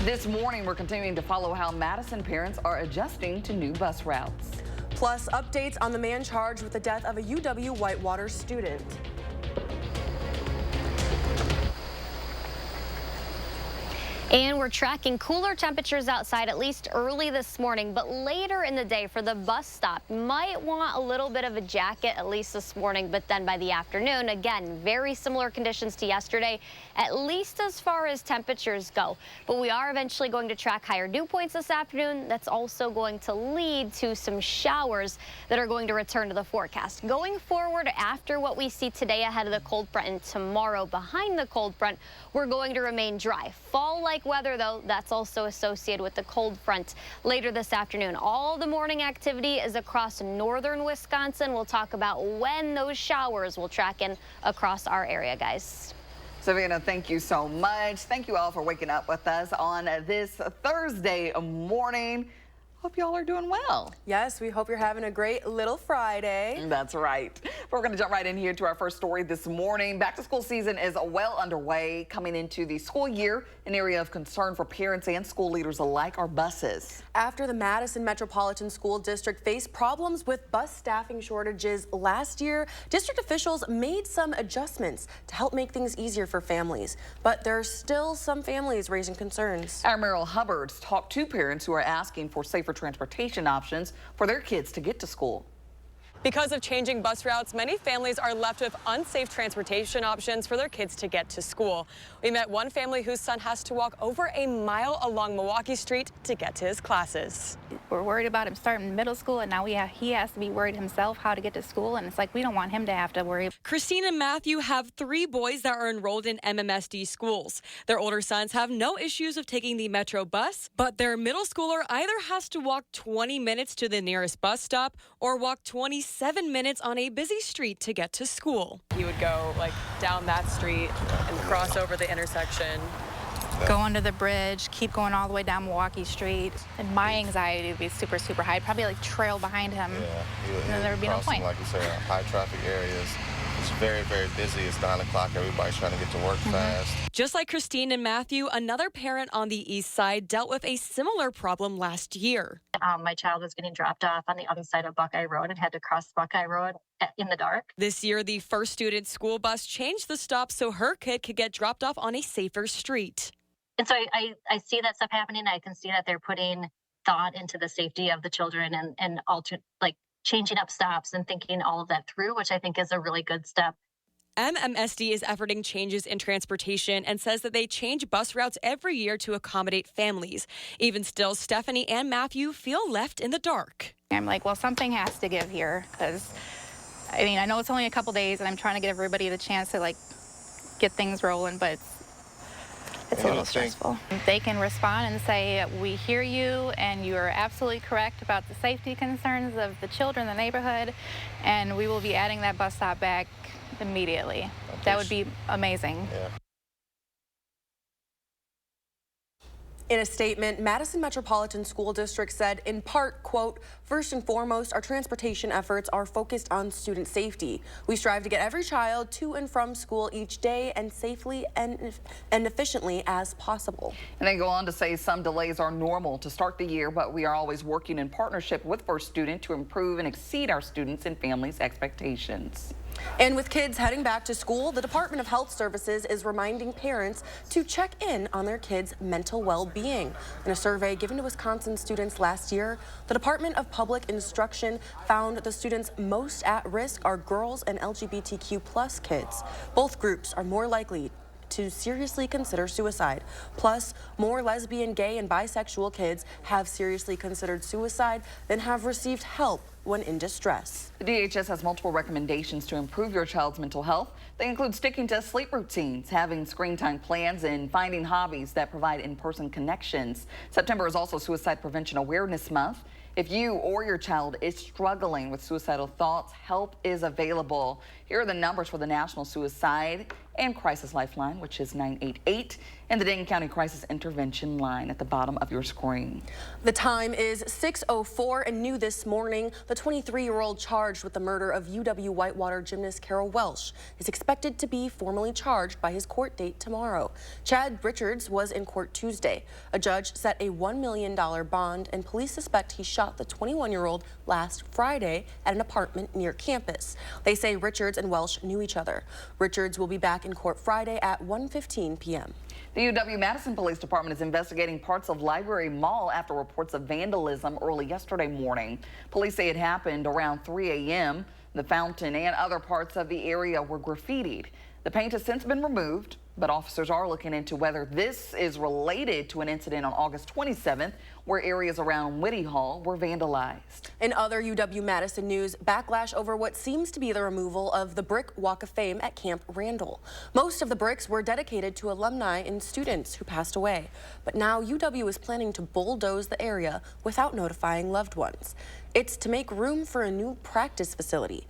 This morning, we're continuing to follow how Madison parents are adjusting to new bus routes. Plus, updates on the man charged with the death of a UW Whitewater student. And we're tracking cooler temperatures outside, at least early this morning, but later in the day for the bus stop, might want a little bit of a jacket, at least this morning, but then by the afternoon, again, very similar conditions to yesterday, at least as far as temperatures go. But we are eventually going to track higher dew points this afternoon. That's also going to lead to some showers that are going to return to the forecast. Going forward, after what we see today ahead of the cold front and tomorrow behind the cold front, we're going to remain dry. Fall-like weather, though, that's also associated with the cold front later this afternoon. All the morning activity is across northern Wisconsin. We'll talk about when those showers will track in across our area, guys. Savannah, thank you so much. Thank you all for waking up with us on this Thursday morning. Hope y'all are doing well. Yes, we hope you're having a great little Friday. That's right. We're going to jump right in here to our first story this morning. Back to school season is well underway. Coming into the school year, an area of concern for parents and school leaders alike are buses. After the Madison Metropolitan School District faced problems with bus staffing shortages last year, district officials made some adjustments to help make things easier for families. But there are still some families raising concerns. Our Merrill Hubbard's talked to parents who are asking for safer transportation options for their kids to get to school. Because of changing bus routes, many families are left with unsafe transportation options for their kids to get to school. We met one family whose son has to walk over a mile along Milwaukee Street to get to his classes. We're worried about him starting middle school, and now he has to be worried himself how to get to school, and it's like we don't want him to have to worry. Christine and Matthew have 3 boys that are enrolled in MMSD schools. Their older sons have no issues of taking the Metro bus, but their middle schooler either has to walk 20 minutes to the nearest bus stop or walk 27 minutes on a busy street to get to school. He would go like down that street and cross over the intersection. Go under the bridge, keep going all the way down Milwaukee Street, and my anxiety would be super, super high. I'd probably like trail behind him. Yeah, and then there would be no point. Like you said, high traffic areas. It's very, very busy. It's 9 o'clock. Everybody's trying to get to work fast. Just like Christine and Matthew, another parent on the east side dealt with a similar problem last year. My child was getting dropped off on the other side of Buckeye Road and had to cross Buckeye Road in the dark. This year, the first student school bus changed the stop so her kid could get dropped off on a safer street. And so I see that stuff happening. I can see that they're putting thought into the safety of the children and changing up stops and thinking all of that through, which I think is a really good step. MMSD is efforting changes in transportation and says that they change bus routes every year to accommodate families. Even still, Stephanie and Matthew feel left in the dark. I'm like, well, something has to give here, because, I mean, I know it's only a couple days, and I'm trying to give everybody the chance to, like, get things rolling, but it's a little stressful. They can respond and say, we hear you, and you are absolutely correct about the safety concerns of the children in the neighborhood, and we will be adding that bus stop back immediately. That would be amazing. Yeah. In a statement, Madison Metropolitan School District said, in part, quote, first and foremost, our transportation efforts are focused on student safety. We strive to get every child to and from school each day and safely and efficiently as possible. And they go on to say some delays are normal to start the year, but we are always working in partnership with First Student to improve and exceed our students' and families' expectations. And with kids heading back to school, the Department of Health Services is reminding parents to check in on their kids' mental well-being. In a survey given to Wisconsin students last year, the Department of Public Instruction found the students most at risk are girls and LGBTQ+ kids. Both groups are more likely to seriously consider suicide. Plus, more lesbian, gay, and bisexual kids have seriously considered suicide than have received help when in distress. The DHS has multiple recommendations to improve your child's mental health. They include sticking to sleep routines, having screen time plans, and finding hobbies that provide in-person connections. September is also Suicide Prevention Awareness Month. If you or your child is struggling with suicidal thoughts, help is available. Here are the numbers for the National Suicide and Crisis Lifeline, which is 988, and the Dane County Crisis Intervention line at the bottom of your screen. The time is 6:04 and new this morning. The 23-year-old charged with the murder of UW Whitewater gymnast Carol Welsh is expected to be formally charged by his court date tomorrow. Chad Richards was in court Tuesday. A judge set a $1 million bond, and police suspect he shot the 21-year-old last Friday at an apartment near campus. They say Richards and Welsh knew each other. Richards will be back in court Friday at 1:15 p.m. The UW-Madison Police Department is investigating parts of Library Mall after reports of vandalism early yesterday morning. Police say it happened around 3 a.m. The fountain and other parts of the area were graffitied. The paint has since been removed, but officers are looking into whether this is related to an incident on August 27th where areas around Whitty Hall were vandalized. In other UW-Madison news, backlash over what seems to be the removal of the Brick Walk of Fame at Camp Randall. Most of the bricks were dedicated to alumni and students who passed away, but now UW is planning to bulldoze the area without notifying loved ones. It's to make room for a new practice facility.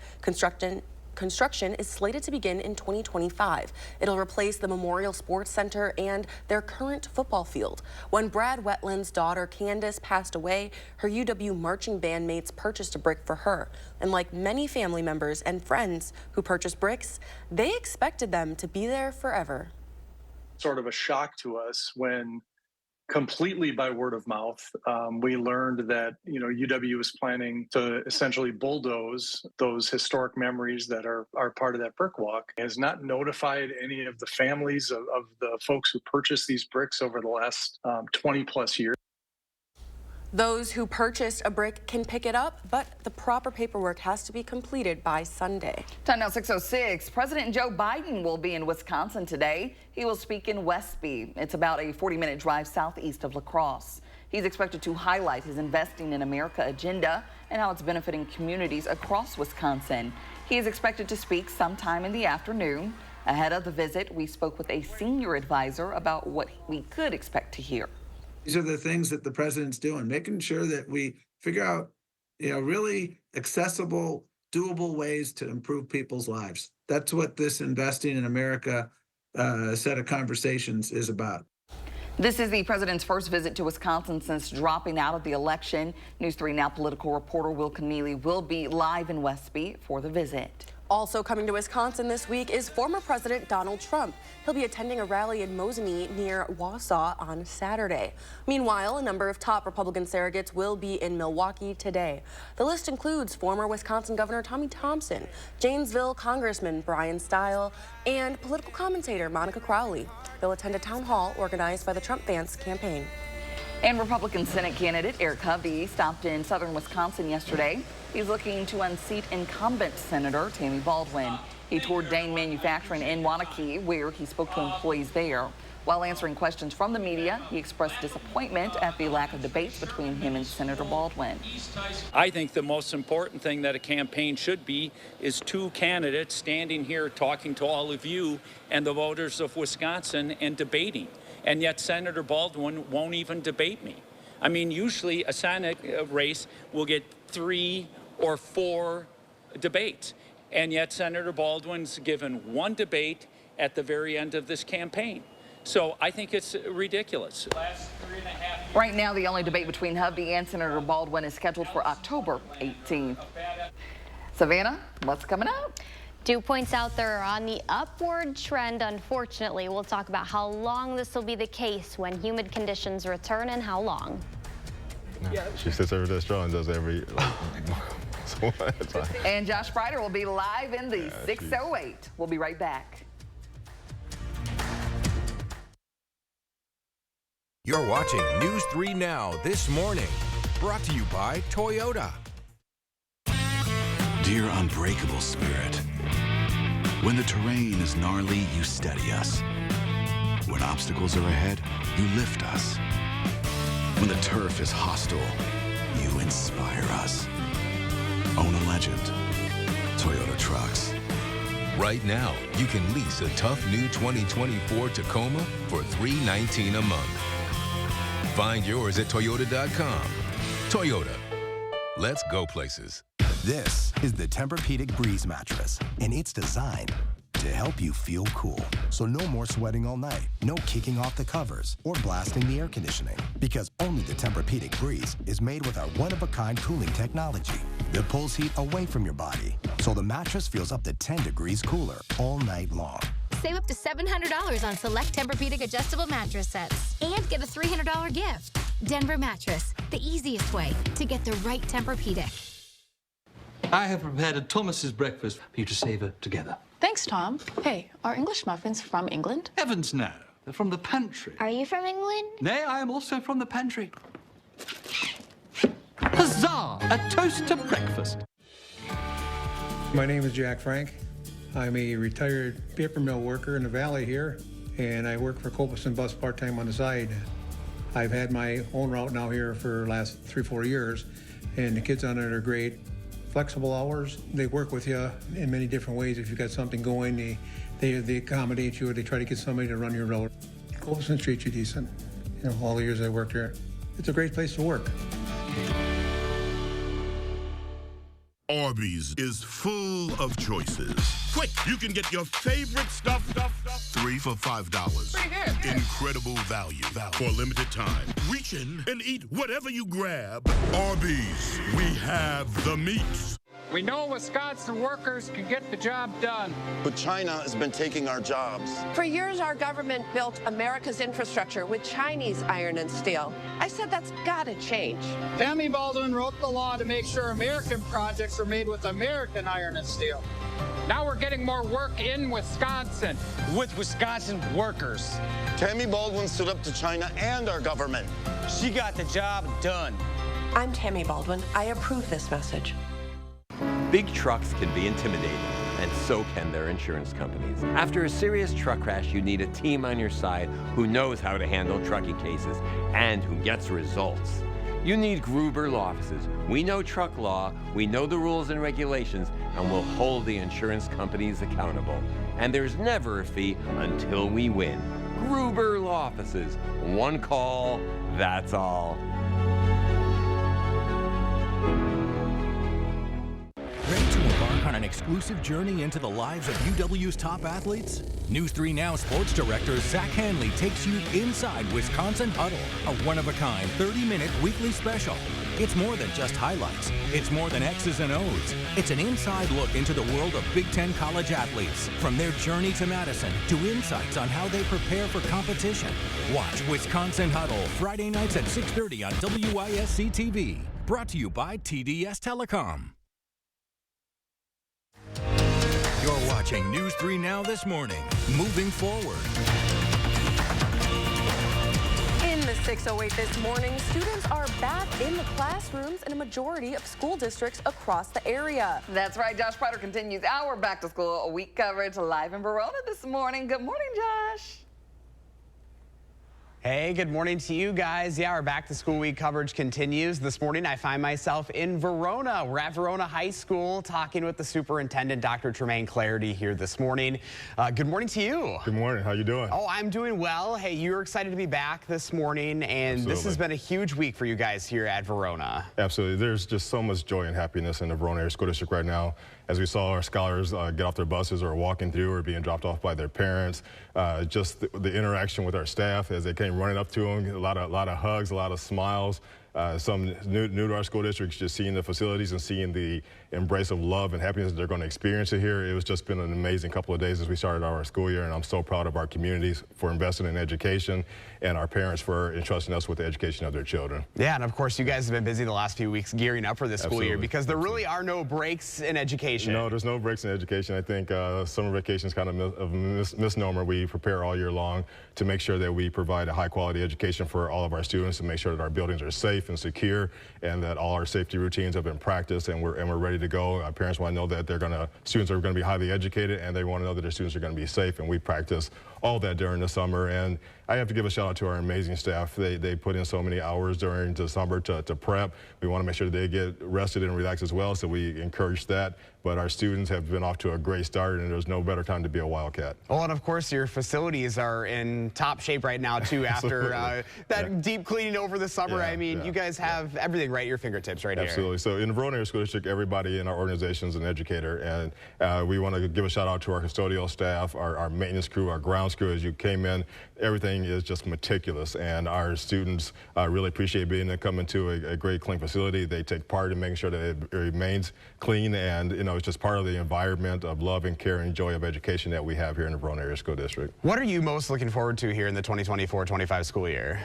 Construction is slated to begin in 2025. It'll replace the Memorial Sports Center and their current football field. When Brad Wetland's daughter Candace passed away, her UW marching band mates purchased a brick for her. And like many family members and friends who purchased bricks, they expected them to be there forever. Sort of a shock to us when, completely by word of mouth, we learned that UW is planning to essentially bulldoze those historic memories that are part of that brick walk. Has not notified any of the families of the folks who purchased these bricks over the last 20 plus years. Those who purchased a brick can pick it up, but the proper paperwork has to be completed by Sunday. Time now 6:06. President Joe Biden will be in Wisconsin today. He will speak in Westby. It's about a 40-minute drive southeast of La Crosse. He's expected to highlight his Investing in America agenda and how it's benefiting communities across Wisconsin. He is expected to speak sometime in the afternoon. Ahead of the visit, we spoke with a senior advisor about what we could expect to hear. These are the things that the president's doing, making sure that we figure out, really accessible, doable ways to improve people's lives. That's what this Investing in America set of conversations is about. This is the president's first visit to Wisconsin since dropping out of the election. News 3 Now political reporter Will Keneally will be live in Westby for the visit. Also coming to Wisconsin this week is former President Donald Trump. He'll be attending a rally in Mosinee near Wausau on Saturday. Meanwhile, a number of top Republican surrogates will be in Milwaukee today. The list includes former Wisconsin Governor Tommy Thompson, Janesville Congressman Brian Stile, and political commentator Monica Crowley. They'll attend a town hall organized by the Trump Vance campaign. And Republican Senate candidate Eric Hovde stopped in southern Wisconsin yesterday. He's looking to unseat incumbent Senator Tammy Baldwin. He toured Dane Manufacturing in Waunakee, where he spoke to employees there. While answering questions from the media, he expressed disappointment at the lack of debates between him and Senator Baldwin. I think the most important thing that a campaign should be is two candidates standing here talking to all of you and the voters of Wisconsin and debating. And yet Senator Baldwin won't even debate me. I mean, usually a Senate race will get 3 or 4 debates. And yet Senator Baldwin's given one debate at the very end of this campaign. So I think it's ridiculous. Right now, the only debate between Hovde and Senator Baldwin is scheduled for October 18th. Savannah, what's coming up? Dew points out they're on the upward trend, unfortunately. We'll talk about how long this will be the case when humid conditions return and how long. Yeah. She sits over there strong and does every And Josh Sprider will be live in the 608. We'll be right back. You're watching News 3 Now this morning, brought to you by Toyota. Dear unbreakable spirit, when the terrain is gnarly, you steady us. When obstacles are ahead, you lift us. When the turf is hostile, you inspire us. Own a legend. Toyota Trucks. Right now, you can lease a tough new 2024 Tacoma for $319 a month. Find yours at Toyota.com. Toyota. Let's go places. This is the Tempur-Pedic Breeze mattress, and it's designed to help you feel cool. So no more sweating all night, no kicking off the covers or blasting the air conditioning. Because only the Tempur-Pedic Breeze is made with our one-of-a-kind cooling technology that pulls heat away from your body. So the mattress feels up to 10 degrees cooler all night long. Save up to $700 on select Tempur-Pedic adjustable mattress sets and get a $300 gift. Denver Mattress, the easiest way to get the right Tempur-Pedic. I have prepared a Thomas's breakfast for you to savor together. Thanks, Tom. Hey, are English muffins from England? Heavens no, they're from the pantry. Are you from England? Nay, I am also from the pantry. Huzzah! A toast to breakfast. My name is Jack Frank. I'm a retired paper mill worker in the valley here, and I work for Copeland Bus part-time on the side. I've had my own route now here for the last 3-4 years, and the kids on it are great. Flexible hours, they work with you in many different ways. If you've got something going, they accommodate you, or they try to get somebody to run your road. Copeland treats you decent. You know, all the years I worked here. It's a great place to work. Arby's is full of choices. Quick, you can get your favorite stuff. 3 for $5. Incredible value for a limited time. Reach in and eat whatever you grab. Arby's, we have the meats. We know Wisconsin workers can get the job done. But China has been taking our jobs. For years, our government built America's infrastructure with Chinese iron and steel. I said that's got to change. Tammy Baldwin wrote the law to make sure American projects are made with American iron and steel. Now we're getting more work in Wisconsin. With Wisconsin workers. Tammy Baldwin stood up to China and our government. She got the job done. I'm Tammy Baldwin. I approve this message. Big trucks can be intimidating, and so can their insurance companies. After a serious truck crash, you need a team on your side who knows how to handle trucking cases and who gets results. You need Gruber Law Offices. We know truck law, we know the rules and regulations, and we'll hold the insurance companies accountable. And there's never a fee until we win. Gruber Law Offices. One call, that's all. Ready to embark on an exclusive journey into the lives of UW's top athletes? News 3 Now Sports Director Zach Hanley takes you inside Wisconsin Huddle, a one-of-a-kind 30-minute weekly special. It's more than just highlights. It's more than X's and O's. It's an inside look into the world of Big Ten college athletes, from their journey to Madison to insights on how they prepare for competition. Watch Wisconsin Huddle Friday nights at 6:30 on WISC-TV. Brought to you by TDS Telecom. You're watching News 3 Now this morning. Moving forward. In the 608 this morning, students are back in the classrooms in a majority of school districts across the area. That's right. Josh Prater continues our Back to School Week coverage live in Verona this morning. Good morning, Josh. Hey, good morning to you guys. Yeah, our Back to School Week coverage continues. This morning, I find myself in Verona. We're at Verona High School talking with the superintendent, Dr. Tremaine Clarity, here this morning. Good morning to you. Good morning. How you doing? Oh, I'm doing well. Hey, you're excited to be back this morning, and This has been a huge week for you guys here at Verona. Absolutely. There's just so much joy and happiness in the Verona Area School District right now. As we saw our scholars get off their buses or walking through or being dropped off by their parents, just the interaction with our staff as they came running up to them, a lot of hugs, a lot of smiles. Some new to our school districts, just seeing the facilities and seeing the embrace of love and happiness that they're going to experience it here. It was just been an amazing couple of days as we started our school year, and I'm so proud of our communities for investing in education and our parents for entrusting us with the education of their children. Yeah, and of course you guys have been busy the last few weeks gearing up for this school year, because there really are no breaks in education. No, there's no breaks in education. I think summer vacation is kind of a misnomer. We prepare all year long to make sure that we provide a high quality education for all of our students and make sure that our buildings are safe and secure and that all our safety routines have been practiced and we're ready to go. Our parents want to know that students are going to be highly educated, and they want to know that their students are going to be safe, and we practice all that during the summer. And I have to give a shout out to our amazing staff. They put in so many hours during the summer to prep. We want to make sure that they get rested and relaxed as well, so we encourage that. But our students have been off to a great start, and there's no better time to be a Wildcat. Well, and of course, your facilities are in top shape right now, too, after that deep cleaning over the summer. I mean, you guys have everything right at your fingertips right here. Absolutely. So in the Verona Area School District, everybody in our organization is an educator, and we want to give a shout out to our custodial staff, our maintenance crew, our grounds crew. As you came in, everything is just meticulous, and our students really appreciate being there, coming to a great clean facility. They take part in making sure that it remains clean, and it's just part of the environment of love and care and joy of education that we have here in the Verona Area School District. What are you most looking forward to here in the 2024-25 school year?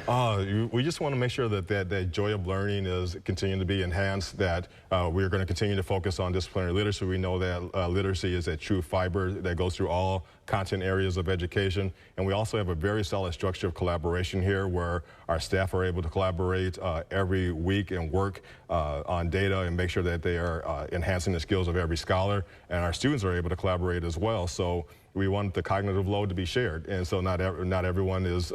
We just want to make sure that joy of learning is continuing to be enhanced, that we're going to continue to focus on disciplinary literacy. We know that literacy is a true fiber that goes through all content areas of education, and we also have a very solid structure of collaboration here where our staff are able to collaborate every week and work on data and make sure that they are enhancing the skills of every scholar, and our students are able to collaborate as well. So we want the cognitive load to be shared, and so not everyone is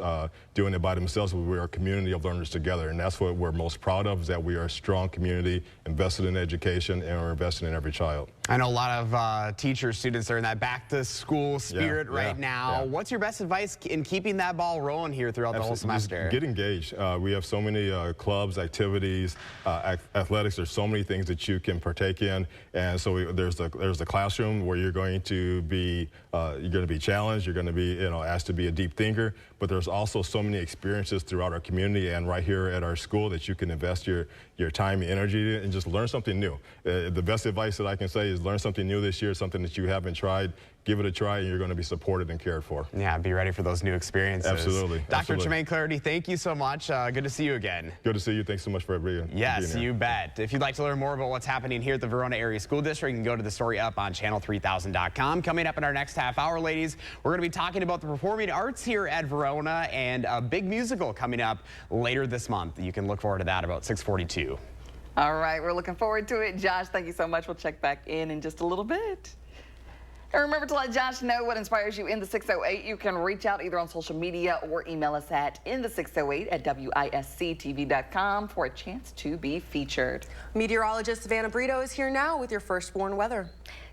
doing it by themselves. We are a community of learners together, and that's what we're most proud of, is that we are a strong community invested in education, and we're invested in every child. I know a lot of teachers, students are in that back-to-school spirit right now. What's your best advice in keeping that ball rolling here throughout the whole semester? Just get engaged. We have so many clubs, activities, athletics. There's so many things that you can partake in, and so there's the classroom where you're going to be challenged. You're going to be asked to be a deep thinker. But there's also so many experiences throughout our community and right here at our school that you can invest your time and energy in and just learn something new. The best advice that I can say is learn something new this year, something that you haven't tried. Give it a try, and you're going to be supported and cared for. Yeah, be ready for those new experiences. Absolutely. Dr. Tremaine Clarity, thank you so much. Good to see you again. Good to see you. Thanks so much for being here. Yes, you bet. If you'd like to learn more about what's happening here at the Verona Area School District, you can go to the story up on channel3000.com. Coming up in our next half hour, ladies, we're going to be talking about the performing arts here at Verona and a big musical coming up later this month. You can look forward to that about 6:42. All right, we're looking forward to it. Josh, thank you so much. We'll check back in just a little bit. And remember to let Josh know what inspires you in the 608. You can reach out either on social media or email us at inthe608@WISC-TV.com for a chance to be featured. Meteorologist Savannah Brito is here now with your firstborn weather.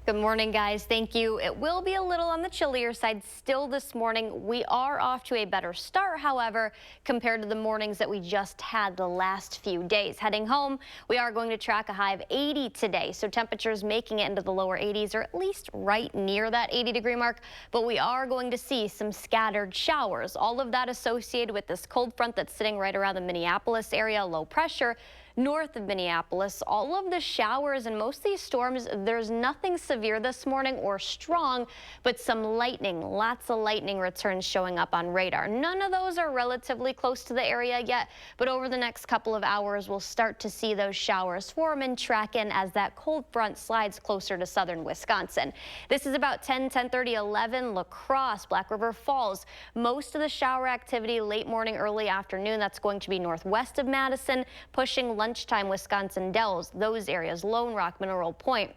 Good morning, guys. Thank you. It will be a little on the chillier side still this morning. We are off to a better start, however, compared to the mornings that we just had the last few days. Heading home, we are going to track a high of 80 today, so temperatures making it into the lower 80s, or at least right near that 80-degree mark, but we are going to see some scattered showers. All of that associated with this cold front that's sitting right around the Minneapolis area, low pressure. North of Minneapolis, all of the showers and most of these storms, there's nothing severe this morning or strong, but some lightning, lots of lightning returns showing up on radar. None of those are relatively close to the area yet, but over the next couple of hours, we'll start to see those showers form and track in as that cold front slides closer to southern Wisconsin. This is about 10:30, 11, La Crosse, Black River Falls. Most of the shower activity late morning, early afternoon, that's going to be northwest of Madison, pushing lunchtime Wisconsin Dells, those areas, Lone Rock, Mineral Point.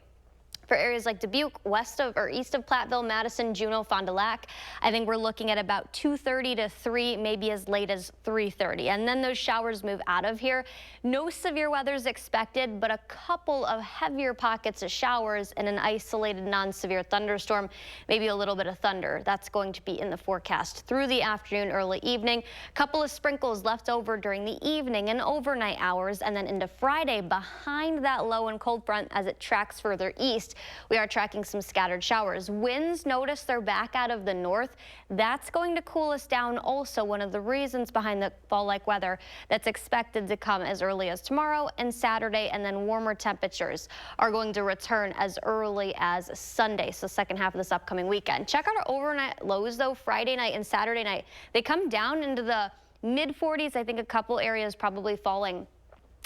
For areas like Dubuque, west of or east of Platteville, Madison, Juneau, Fond du Lac, I think we're looking at about 2:30 to 3, maybe as late as 3:30. And then those showers move out of here. No severe weather is expected, but a couple of heavier pockets of showers and an isolated non-severe thunderstorm, maybe a little bit of thunder. That's going to be in the forecast through the afternoon, early evening. Couple of sprinkles left over during the evening and overnight hours, and then into Friday behind that low and cold front as it tracks further east. We are tracking some scattered showers. Winds, notice they're back out of the north. That's going to cool us down also. One of the reasons behind the fall-like weather that's expected to come as early as tomorrow and Saturday, and then warmer temperatures are going to return as early as Sunday, so second half of this upcoming weekend. Check out our overnight lows, though, Friday night and Saturday night. They come down into the mid-40s. I think a couple areas probably falling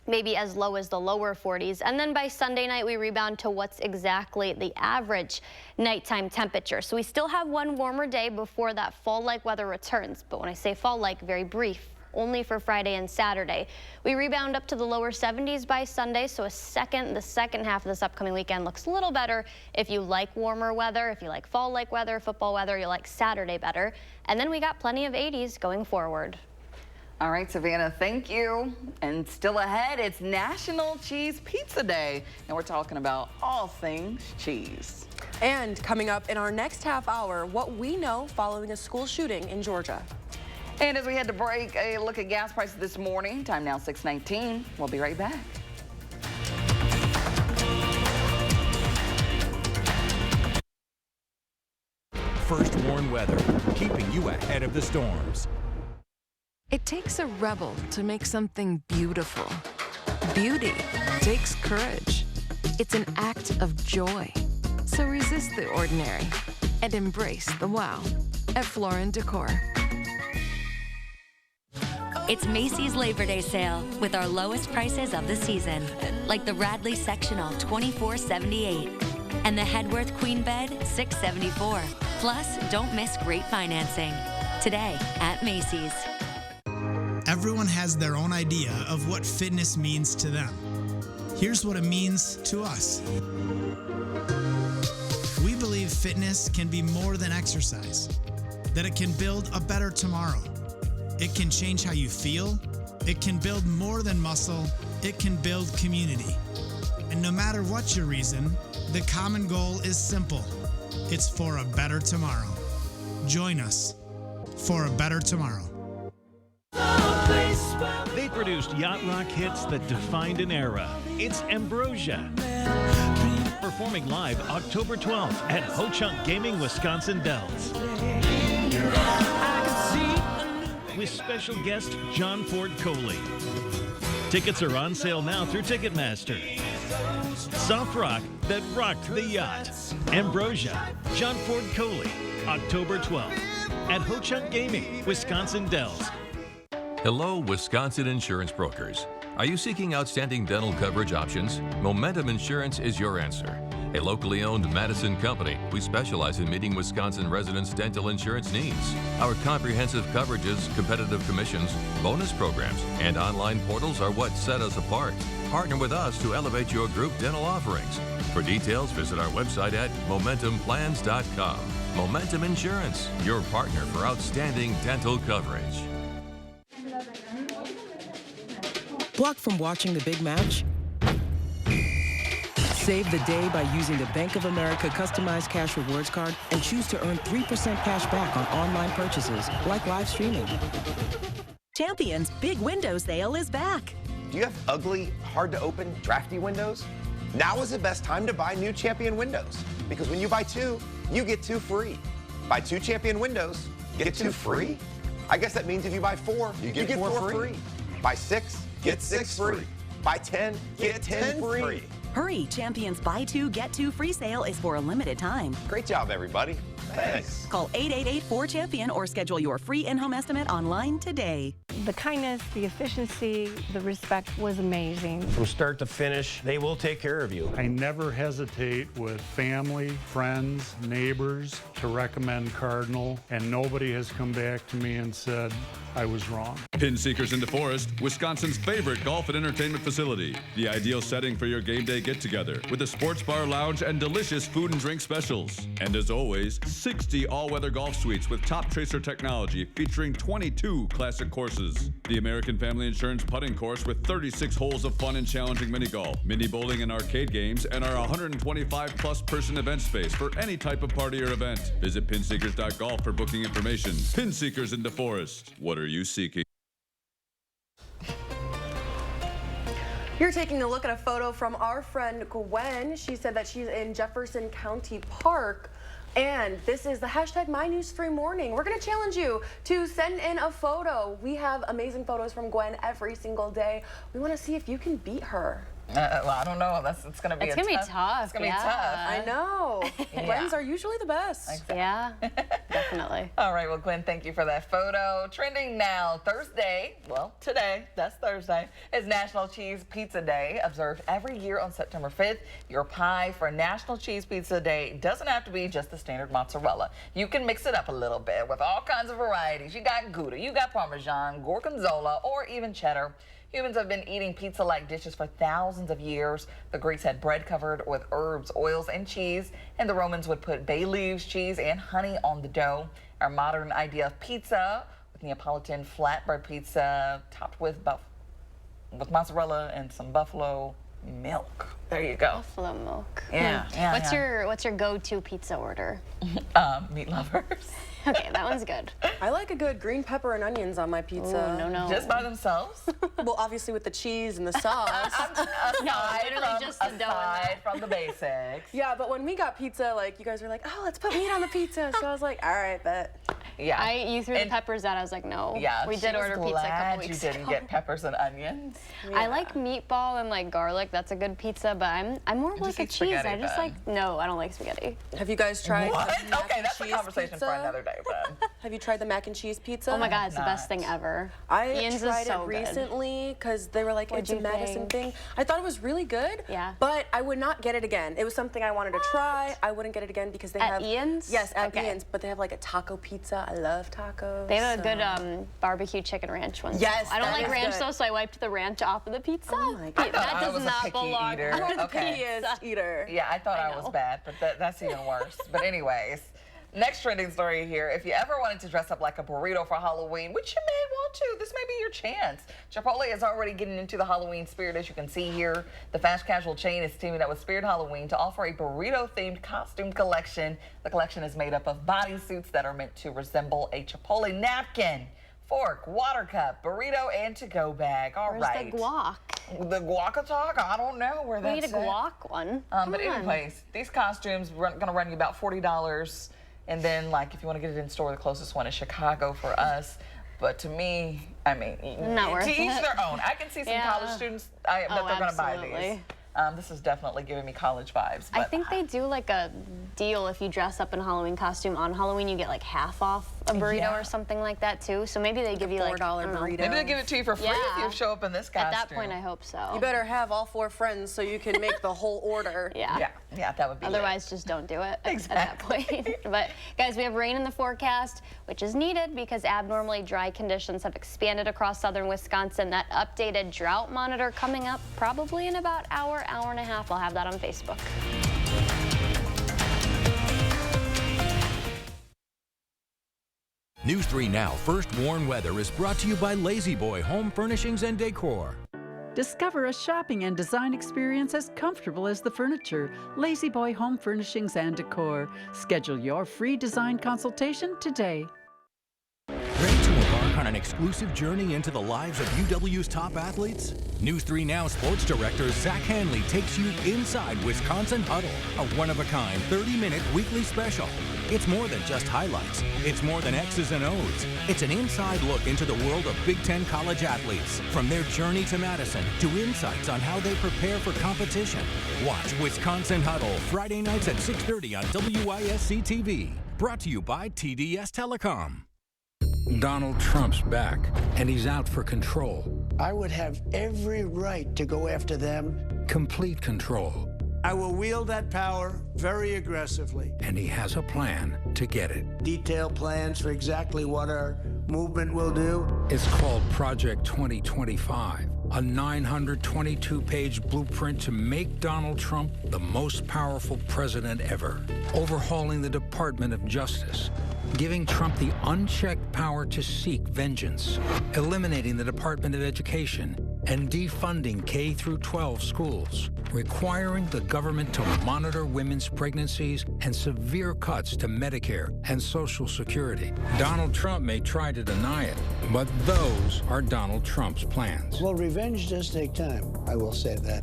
maybe as low as the lower 40s. And then by Sunday night, we rebound to what's exactly the average nighttime temperature. So we still have one warmer day before that fall-like weather returns. But when I say fall-like, very brief. only for Friday and Saturday. We rebound up to the lower 70s by Sunday, so the second half of this upcoming weekend looks a little better if you like warmer weather, if you like fall-like weather, football weather, you like Saturday better. And then we got plenty of 80s going forward. All right, Savannah, thank you. And still ahead, it's National Cheese Pizza Day, and we're talking about all things cheese. And coming up in our next half hour, what we know following a school shooting in Georgia. And as we head to break, a look at gas prices this morning. Time now 6:19. We'll be right back. First Warn Weather, keeping you ahead of the storms. It takes a rebel to make something beautiful. Beauty takes courage. It's an act of joy. So resist the ordinary and embrace the wow at Floor & Decor. It's Macy's Labor Day sale with our lowest prices of the season, like the Radley Sectional $24.78 and the Hedworth Queen Bed $6.74. Plus, don't miss great financing. Today at Macy's. Everyone has their own idea of what fitness means to them. Here's what it means to us. We believe fitness can be more than exercise, that it can build a better tomorrow. It can change how you feel. It can build more than muscle. It can build community. And no matter what your reason, the common goal is simple. It's for a better tomorrow. Join us for a better tomorrow. They produced yacht rock hits that defined an era. It's Ambrosia. Performing live October 12th at Ho Chunk Gaming, Wisconsin Dells. With special guest John Ford Coley. Tickets are on sale now through Ticketmaster. Soft rock that rocked the yacht. Ambrosia, John Ford Coley, October 12th at Ho Chunk Gaming, Wisconsin Dells. Hello, Wisconsin insurance brokers. Are you seeking outstanding dental coverage options? Momentum Insurance is your answer. A locally owned Madison company, we specialize in meeting Wisconsin residents' dental insurance needs. Our comprehensive coverages, competitive commissions, bonus programs, and online portals are what set us apart. Partner with us to elevate your group dental offerings. For details, visit our website at MomentumPlans.com. Momentum Insurance, your partner for outstanding dental coverage. Blocked from watching the big match? Save the day by using the Bank of America customized cash rewards card and choose to earn 3% cash back on online purchases like live streaming. Champion's Big Window Sale is back. Do you have ugly, hard to open, drafty windows? Now is the best time to buy new Champion windows, because when you buy two, you get two free. Buy two Champion windows, get two free? I guess that means if you buy four, you get four free. Buy six, get six free. Buy 10, get 10 free. Hurry, Champion's Buy Two, Get Two free sale is for a limited time. Great job, everybody. Thanks. Call 888-4CHAMPION or schedule your free in-home estimate online today. The kindness, the efficiency, the respect was amazing. From start to finish, they will take care of you. I never hesitate with family, friends, neighbors to recommend Cardinal, and nobody has come back to me and said I was wrong. Pin Seekers in DeForest, Wisconsin's favorite golf and entertainment facility. The ideal setting for your game day get-together with a sports bar lounge and delicious food and drink specials. And as always, 60 all-weather golf suites with top tracer technology featuring 22 classic courses. The American Family Insurance putting course with 36 holes of fun and challenging mini golf, mini bowling and arcade games, and our 125-plus person event space for any type of party or event. Visit pinseekers.golf for booking information. Pin Seekers in DeForest. What are you seeking? You're taking a look at a photo from our friend Gwen. She said that she's in Jefferson County Park. And this is the hashtag MyNews3Morning. We're going to challenge you to send in a photo. We have amazing photos from Gwen every single day. We want to see if you can beat her. Well, I don't know. It's going to be It's gonna be tough. It's going to yeah. be tough. I know. Wins are usually the best. Exactly. Yeah, definitely. All right, well, Gwen, thank you for that photo. Trending now, Thursday, well, today, that's Thursday, is National Cheese Pizza Day, observed every year on September 5th. Your pie for National Cheese Pizza Day doesn't have to be just the standard mozzarella. You can mix it up a little bit with all kinds of varieties. You got Gouda, you got Parmesan, Gorgonzola, or even cheddar. Humans have been eating pizza-like dishes for thousands of years. The Greeks had bread covered with herbs, oils, and cheese, and the Romans would put bay leaves, cheese, and honey on the dough. Our modern idea of pizza, with Neapolitan flatbread pizza topped with mozzarella and some buffalo milk. There you go. Buffalo milk. Yeah. What's your go-to pizza order? Meat lovers. Okay, that one's good. I like a good green pepper and onions on my pizza. Ooh, no. Just by themselves? Well, obviously with the cheese and the sauce. aside from the basics. Yeah, but when we got pizza, like, you guys were like, oh, let's put meat on the pizza. So I was like, all right, bet. Yeah. You threw the peppers out. I was like, no. Yeah, we did order pizza a couple weeks you didn't get peppers and onions. I like meatball and like garlic. That's a good pizza, but I'm more of like a cheese. I just like, no, I don't like spaghetti. Have you guys tried What? mac Okay, and that's a cheese conversation pizza? for another day, but. Have you tried the mac and cheese pizza? Oh my God, it's the best thing ever. I Ian's tried is so it good. recently because they were like, it's a Madison thing. I thought it was really good. Yeah. But I would not get it again. It was something I wanted to try. I wouldn't get it again because they have Ian's? Yes, at Okay. Ian's, but they have like a taco pizza. I love tacos. They have a good barbecue chicken ranch one. Yes, I don't that like is ranch good. though, so I wiped the ranch off of the pizza. Oh my God. That does was a not picky belong eater. on the Okay. pizza. Eater. Yeah, I thought I was bad, but that's even worse. But anyways, next trending story here. If you ever wanted to dress up like a burrito for Halloween, which you may want to, this may be your chance. Chipotle is already getting into the Halloween spirit, as you can see here. The fast casual chain is teaming up with Spirit Halloween to offer a burrito-themed costume collection. The collection is made up of bodysuits that are meant to resemble a Chipotle napkin, fork, water cup, burrito, and to-go bag. All Where's right. the guac? The guac talk? I don't know where We that's need a at. guac one. But anyways, these costumes are going to run you about $40. And then, like, if you want to get it in store, the closest one is Chicago for us. But to me, I mean, Not worth to each it. their own. I can see some college students that they're going to buy these. This is definitely giving me college vibes. But I think they do like a deal if you dress up in a Halloween costume. On Halloween, you get like half off a burrito or something like that too. So maybe they give you like $4 burrito. Maybe they give it to you for free if you show up in this costume. At that point, I hope so. You better have all 4 friends so you can make the whole order. Yeah, that would be Otherwise, just don't do it at that point. But guys, we have rain in the forecast, which is needed because abnormally dry conditions have expanded across southern Wisconsin. That updated drought monitor coming up probably in about hour and a half. I'll have that on Facebook. News 3 Now First Warn Weather is brought to you by Lazy Boy Home Furnishings and Decor. Discover a shopping and design experience as comfortable as the furniture. Lazy Boy Home Furnishings and Decor. Schedule your free design consultation today. Ready to embark on an exclusive journey into the lives of UW's top athletes? News 3 Now Sports Director Zach Hanley takes you inside Wisconsin Huddle, a one-of-a-kind 30-minute weekly special. It's more than just highlights. It's more than X's and O's. It's an inside look into the world of Big Ten college athletes, from their journey to Madison to insights on how they prepare for competition. Watch Wisconsin Huddle Friday nights at 6:30 on WISC-TV. Brought to you by TDS Telecom. Donald Trump's back, and he's out for control. I would have every right to go after them. Complete control. I will wield that power very aggressively. And he has a plan to get it. Detailed plans for exactly what our movement will do. It's called Project 2025, a 922-page blueprint to make Donald Trump the most powerful president ever. Overhauling the Department of Justice, giving Trump the unchecked power to seek vengeance, eliminating the Department of Education, and defunding K-12 schools, requiring the government to monitor women's pregnancies, and severe cuts to Medicare and Social Security. Donald Trump may try to deny it, but those are Donald Trump's plans. Well, revenge does take time, I will say that.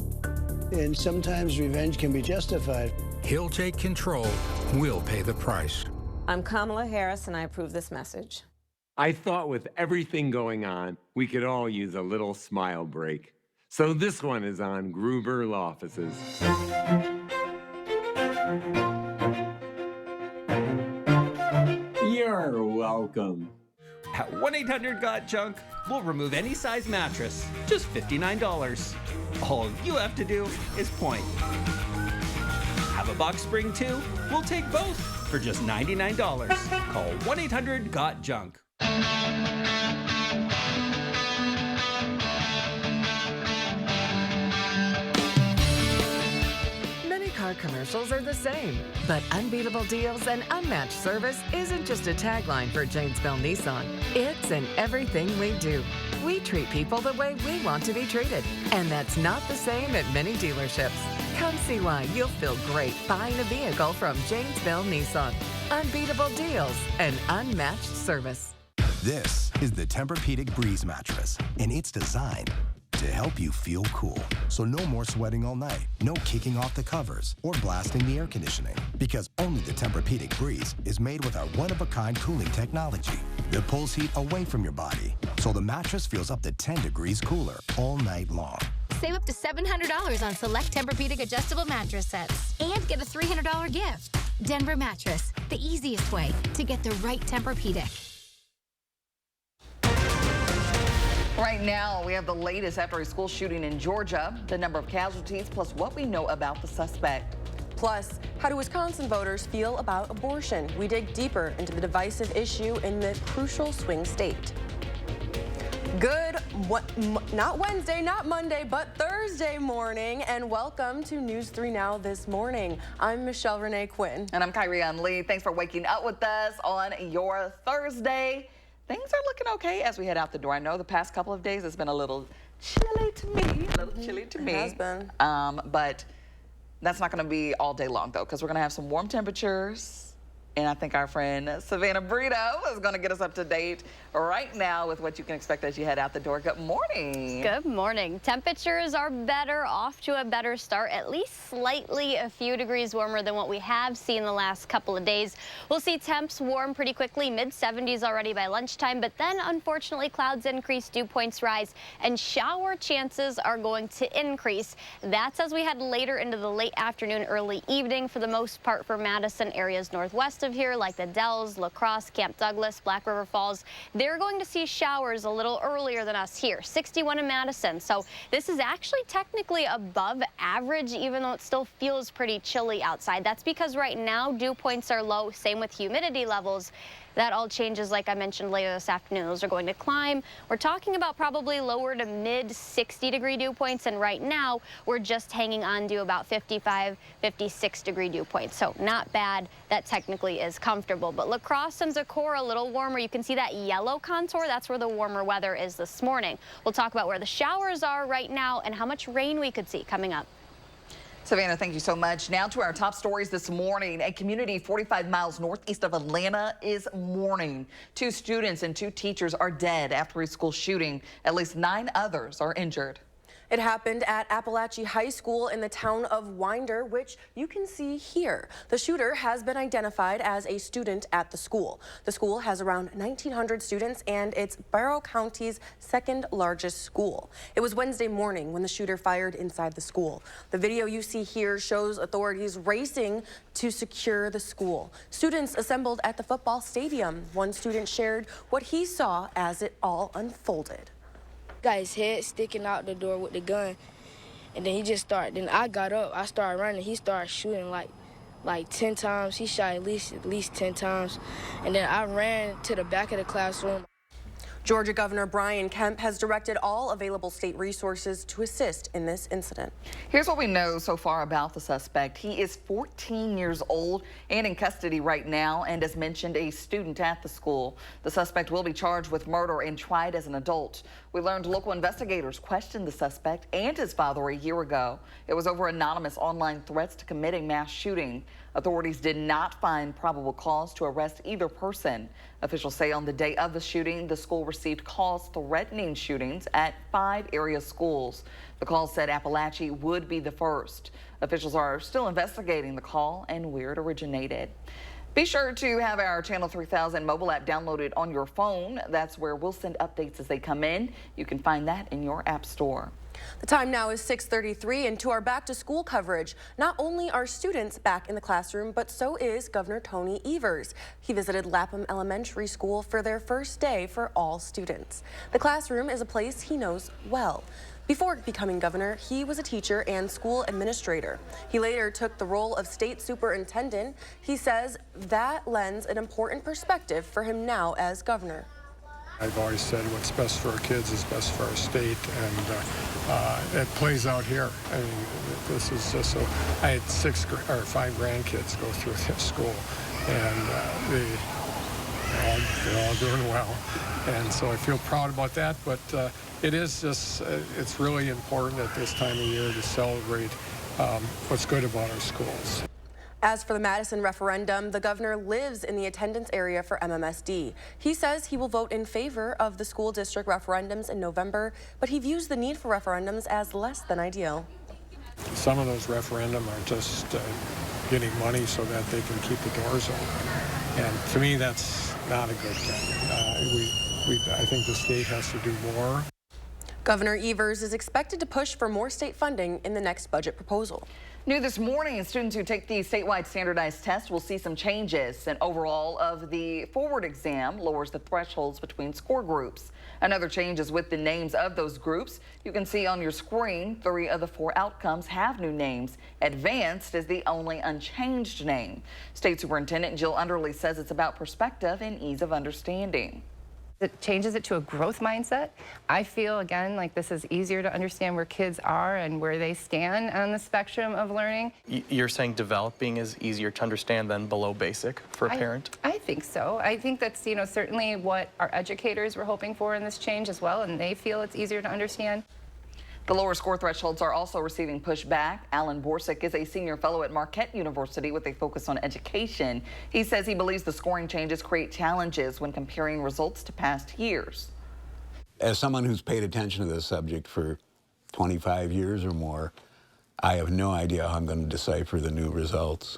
And sometimes revenge can be justified. He'll take control. We'll pay the price. I'm Kamala Harris, and I approve this message. I thought with everything going on, we could all use a little smile break. So this one is on Gruber Law Offices. You're welcome. At 1-800-GOT-JUNK, we'll remove any size mattress, just $59. All you have to do is point. Have a box spring too? We'll take both for just $99. Call 1-800-GOT-JUNK. Car commercials are the same, but unbeatable deals and unmatched service isn't just a tagline for Janesville Nissan. It's in everything we do. We treat people the way we want to be treated, and that's not the same at many dealerships. Come see why you'll feel great buying a vehicle from Janesville Nissan. Unbeatable deals and unmatched service. This is the Tempur-Pedic Breeze mattress, and it's designed to help you feel cool. So no more sweating all night, no kicking off the covers or blasting the air conditioning, because only the Tempur-Pedic Breeze is made with our one-of-a-kind cooling technology that pulls heat away from your body, so the mattress feels up to 10 degrees cooler all night long. Save up to $700 on select Tempur-Pedic adjustable mattress sets and get a $300 gift. Denver Mattress, the easiest way to get the right Tempur-Pedic. Right now, we have the latest after a school shooting in Georgia, the number of casualties, plus what we know about the suspect. Plus, how do Wisconsin voters feel about abortion? We dig deeper into the divisive issue in the crucial swing state. Not Wednesday, not Monday, but Thursday morning, and welcome to News 3 Now this morning. I'm Michelle Renee Quinn. And I'm Kyrian Lee. Thanks for waking up with us on your Thursday. Things are looking okay as we head out the door. I know the past couple of days it's been a little chilly to me, It has been. But that's not going to be all day long, though, because we're going to have some warm temperatures. And I think our friend Savannah Brito is going to get us up to date right now with what you can expect as you head out the door. Good morning. Good morning. Temperatures are better, off to a better start, at least slightly a few degrees warmer than what we have seen the last couple of days. We'll see temps warm pretty quickly, mid-70s already by lunchtime, but then unfortunately clouds increase, dew points rise, and shower chances are going to increase. That's as we head later into the late afternoon, early evening for the most part for Madison, areas northwest of here like the Dells, La Crosse, Camp Douglas, Black River Falls. They're going to see showers a little earlier than us here, 61 in Madison. So this is actually technically above average, even though it still feels pretty chilly outside. That's because right now dew points are low, same with humidity levels. That all changes, like I mentioned, later this afternoon. Those are going to climb. We're talking about probably lower to mid 60-degree dew points, and right now we're just hanging on to about 55, 56-degree dew points. So not bad. That technically is comfortable. But La Crosse and Decorah a little warmer. You can see that yellow contour. That's where the warmer weather is this morning. We'll talk about where the showers are right now and how much rain we could see coming up. Savannah, thank you so much. Now to our top stories this morning. A community 45 miles northeast of Atlanta is mourning. 2 students and 2 teachers are dead after a school shooting. At least 9 others are injured. It happened at Appalachia High School in the town of Winder, which you can see here. The shooter has been identified as a student at the school. The school has around 1,900 students, and it's Barrow County's 2nd largest school. It was Wednesday morning when the shooter fired inside the school. The video you see here shows authorities racing to secure the school. Students assembled at the football stadium. One student shared what he saw as it all unfolded. Guy's head sticking out the door with the gun, and then he just started. Then I got up, I started running. He started shooting like 10 times. He shot at least 10 times, and then I ran to the back of the classroom. Georgia Governor Brian Kemp has directed all available state resources to assist in this incident. Here's what we know so far about the suspect. He is 14 years old and in custody right now, and as mentioned, a student at the school. The suspect will be charged with murder and tried as an adult. We learned local investigators questioned the suspect and his father a year ago. It was over anonymous online threats to commit a mass shooting. Authorities did not find probable cause to arrest either person. Officials say on the day of the shooting, the school received calls threatening shootings at 5 area schools. The call said Appalachia would be the first. Officials are still investigating the call and where it originated. Be sure to have our Channel 3000 mobile app downloaded on your phone. That's where we'll send updates as they come in. You can find that in your app store. The time now is 6:33, and to our back to school coverage. Not only are students back in the classroom, but so is Governor Tony Evers. He visited Lapham Elementary School for their first day for all students. The classroom is a place he knows well. Before becoming governor, he was a teacher and school administrator. He later took the role of state superintendent. He says that lends an important perspective for him now as governor. I've always said what's best for our kids is best for our state, and it plays out here. I mean, this is just so. I had 5 grandkids go through this school, and they're all doing well, and so I feel proud about that. But it is just it's really important at this time of year to celebrate what's good about our schools. As for the Madison referendum, the governor lives in the attendance area for MMSD. He says he will vote in favor of the school district referendums in November, but he views the need for referendums as less than ideal. Some of those referendums are just getting money so that they can keep the doors open. And to me, that's not a good thing. I think the state has to do more. Governor Evers is expected to push for more state funding in the next budget proposal. New this morning, students who take the statewide standardized test will see some changes. An overall of the forward exam lowers the thresholds between score groups. Another change is with the names of those groups. You can see on your screen 3 of the 4 outcomes have new names. Advanced is the only unchanged name. State Superintendent Jill Underly says it's about perspective and ease of understanding. It changes it to a growth mindset. I feel, again, like this is easier to understand where kids are and where they stand on the spectrum of learning. You're saying developing is easier to understand than below basic for a parent? I think so. I think that's, certainly what our educators were hoping for in this change as well, and they feel it's easier to understand. The lower score thresholds are also receiving pushback. Alan Borsick is a senior fellow at Marquette University with a focus on education. He says he believes the scoring changes create challenges when comparing results to past years. As someone who's paid attention to this subject for 25 years or more, I have no idea how I'm going to decipher the new results.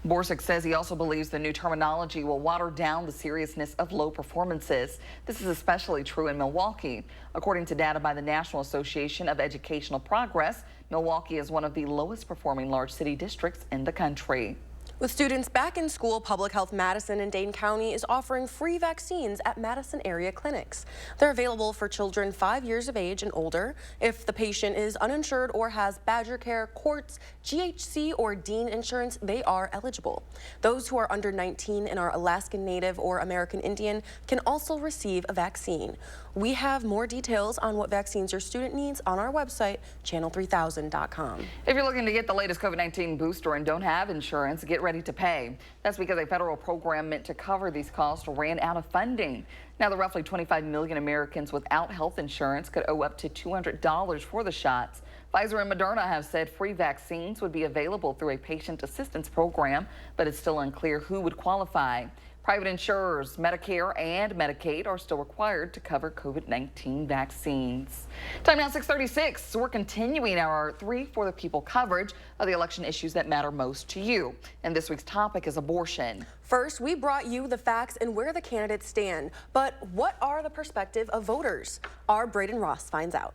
Borsick says he also believes the new terminology will water down the seriousness of low performances. This is especially true in Milwaukee. According to data by the National Association of Educational Progress, Milwaukee is one of the lowest performing large city districts in the country. With students back in school, Public Health Madison in Dane County is offering free vaccines at Madison area clinics. They're available for children 5 years of age and older. If the patient is uninsured or has Badger Care, Quartz, GHC, or Dean insurance, they are eligible. Those who are under 19 and are Alaskan Native or American Indian can also receive a vaccine. We have more details on what vaccines your student needs on our website, channel3000.com. If you're looking to get the latest COVID-19 booster and don't have insurance, get ready to pay. That's because a federal program meant to cover these costs ran out of funding. Now, the roughly 25 million Americans without health insurance could owe up to $200 for the shots. Pfizer and Moderna have said free vaccines would be available through a patient assistance program, but it's still unclear who would qualify. Private insurers, Medicare and Medicaid are still required to cover COVID-19 vaccines. Time now 6:36. We're continuing our 3 for the People coverage of the election issues that matter most to you. And this week's topic is abortion. First, we brought you the facts and where the candidates stand. But what are the perspective of voters? Our Braden Ross finds out.